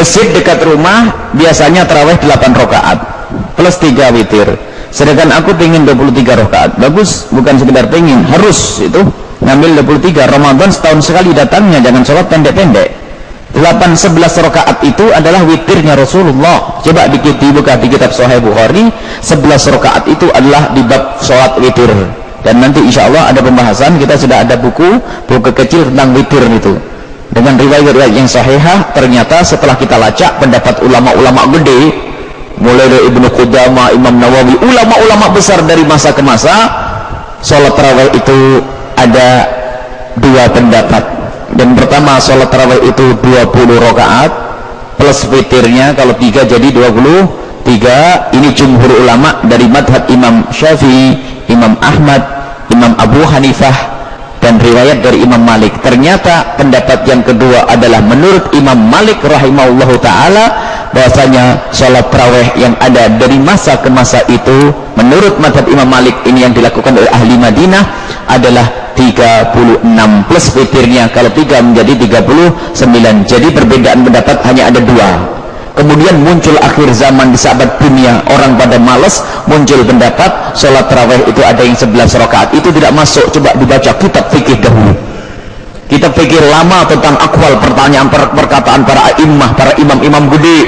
masjid dekat rumah biasanya tarawih 8 rakaat plus 3 witir, sedangkan aku pengen 23 rakaat. Bagus, bukan sekedar pengen, harus itu ngambil 23. Ramadan setahun sekali datangnya, jangan sholat pendek-pendek. 8-11 rakaat itu adalah witirnya Rasulullah. Coba dibuka di kitab Sahih Bukhari, 11 rakaat itu adalah di bab sholat witir. Dan nanti insya Allah ada pembahasan, kita sudah ada buku kecil tentang witir itu dengan riwayat-riwayat yang sahihah. Ternyata setelah kita lacak pendapat ulama-ulama gede, mulai dari Ibnu Qudamah, Imam Nawawi, ulama-ulama besar dari masa ke masa, sholat tarawih itu ada 2 pendapat. Dan pertama, sholat tarawih itu 20 rakaat plus witirnya kalau 3 jadi 23. Ini jumhur ulama dari madhab Imam Syafi'i, Imam Ahmad, Imam Abu Hanifah, dan riwayat dari Imam Malik. Ternyata pendapat yang kedua adalah menurut Imam Malik rahimahullahu ta'ala, bahwasanya sholat tarawih yang ada dari masa ke masa itu menurut madhab Imam Malik ini yang dilakukan oleh ahli Madinah adalah 36 plus witirnya kalau 3 menjadi 39. Jadi perbedaan pendapat hanya ada 2. Kemudian muncul akhir zaman di sahabat dunia, orang pada malas, muncul pendapat sholat tarawih itu ada yang 11 rakaat. Itu tidak masuk. Coba dibaca kitab fikih dahulu, kitab fikih lama tentang akwal, pertanyaan, perkataan para imam, para imam-imam gede,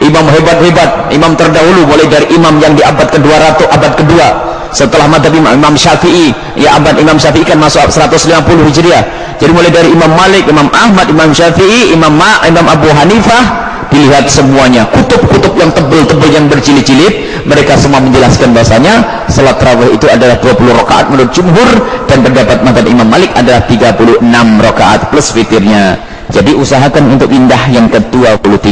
imam hebat-hebat, imam terdahulu, mulai dari imam yang di abad ke-200, abad kedua setelah madhab Imam Syafi'i, ya abad Imam Syafi'i kan masuk 150 Hijriah. Jadi mulai dari Imam Malik, Imam Ahmad, Imam Syafi'i, Imam Abu Hanifah, dilihat semuanya kutub-kutub yang tebel-tebel yang berjilid-jilid, mereka semua menjelaskan bahasanya salat tarawih itu adalah 20 rakaat menurut jumhur, dan pendapat madhab Imam Malik adalah 36 rakaat plus witirnya. Jadi usahakan untuk pindah yang ke-23.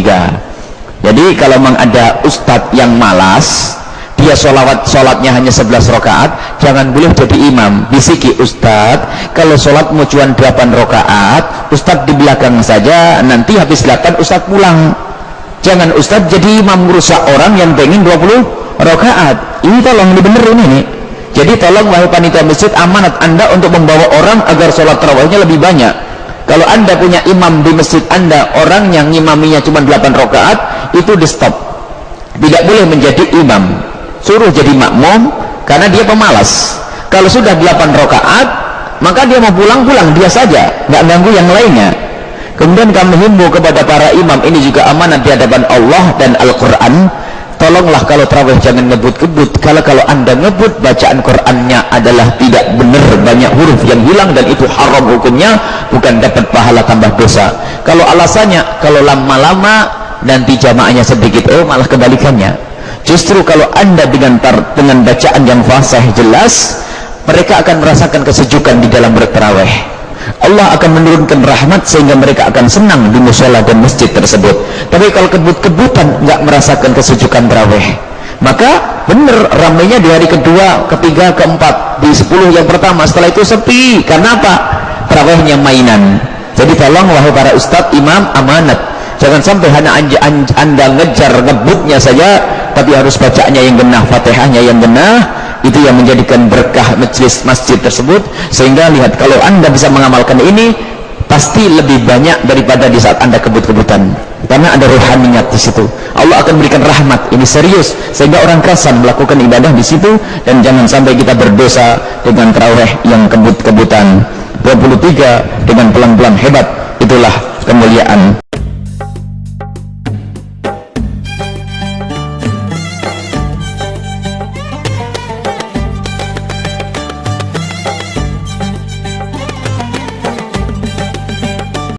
Jadi kalau memang ada ustadz yang malas, dia sholatnya hanya 11 rakaat, jangan boleh jadi imam. Bisiki ustadz, kalau sholat mau cuma 8 rakaat, ustadz di belakang saja, nanti habis 8 ustadz pulang. Jangan ustadz jadi imam merusak orang yang pengen 20 rakaat. Ini tolong dibenerin ini. Jadi tolong wahai panitia masjid, amanat anda untuk membawa orang agar sholat tarawihnya lebih banyak. Kalau anda punya imam di masjid anda, orang yang ngimaminya cuma 8 rakaat, itu di stop, tidak boleh menjadi imam, suruh jadi makmum, karena dia pemalas. Kalau sudah 8 rakaat, maka dia mau pulang-pulang dia saja, nggak ganggu yang lainnya. Kemudian kami himbau kepada para imam, ini juga amanat di hadapan Allah dan Al-Quran, tolonglah kalau tarawih jangan ngebut-ngebut. Kalau anda ngebut, bacaan Qurannya adalah tidak benar, banyak huruf yang hilang, dan itu haram hukumnya, bukan dapat pahala tambah dosa. Kalau alasannya kalau lama-lama nanti jamaahnya sedikit, malah kebalikannya. Justru kalau anda dengan bacaan yang fasih jelas, mereka akan merasakan kesejukan di dalam bertarawih. Allah akan menurunkan rahmat sehingga mereka akan senang di mushola dan masjid tersebut. Tapi kalau kebut-kebutan, nggak merasakan kesejukan tarawih, maka benar ramainya di hari kedua, ketiga, keempat, di 10 yang pertama. Setelah itu sepi. Karena apa? Tarawihnya mainan. Jadi tolong wahai para ustadz, imam, amanat, jangan sampai hanya anda ngejar ngebutnya saja, tapi harus bacanya yang genah, fatihahnya yang genah. Itu yang menjadikan berkah majelis masjid tersebut. Sehingga lihat, kalau anda bisa mengamalkan ini, pasti lebih banyak daripada di saat anda kebut-kebutan, karena ada rohaniyat di situ. Allah akan berikan rahmat, ini serius, sehingga orang kerasan melakukan ibadah di situ. Dan jangan sampai kita berdosa dengan tarawih yang kebut-kebutan. 23 dengan pelan-pelan hebat, itulah kemuliaan.